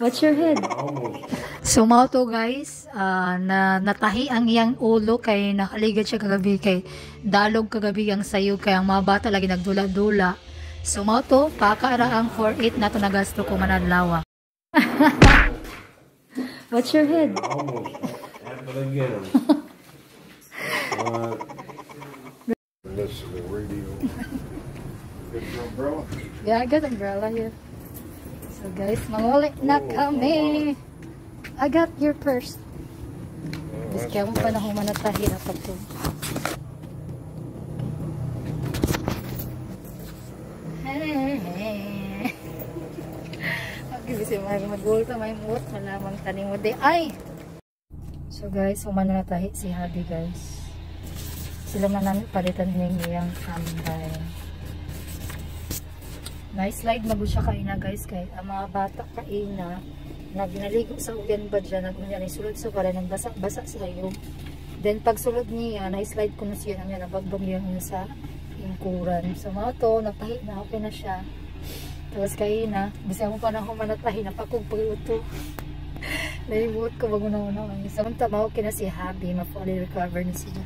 What's your head? So mao to guys, na natahi ang iyang ulo kay nakaligad siya kagabi kay dalog kagabi ang sayog kay ang mga bata lagi nagdula-dula. So mao to pakara ang 4-8 nato nagasto ko manadlaw. What's your head? Almost happened again. Listen to the radio. Get your umbrella? Yeah, I got umbrella here. So guys, mangulit na kami. I got your purse. Bis kaya mo pa na humanatahi na ito. Magbisi mag-gulta may muot. Malamang taning mo de. Ay! So guys, humanatahi si Habi guys. Sila na namin palitan ng iyang tambay. Nice slide magod siya kaina guys kay ang mga bata kaina nagnaligo sa ugan ba dyan nagkunyari sulod sa para nagbasa-basa sa iyo. Then pag sulod niya nice slide ko na siya namin nabagbang niya sa ingkuran. So mga to natahi na okay na siya. Tapos kaina bisa mo pa na humanatahi na pakugpag-uto. Nalimuot ko bago na una. Samanta mao kina si Habi ma-fully recover na siya.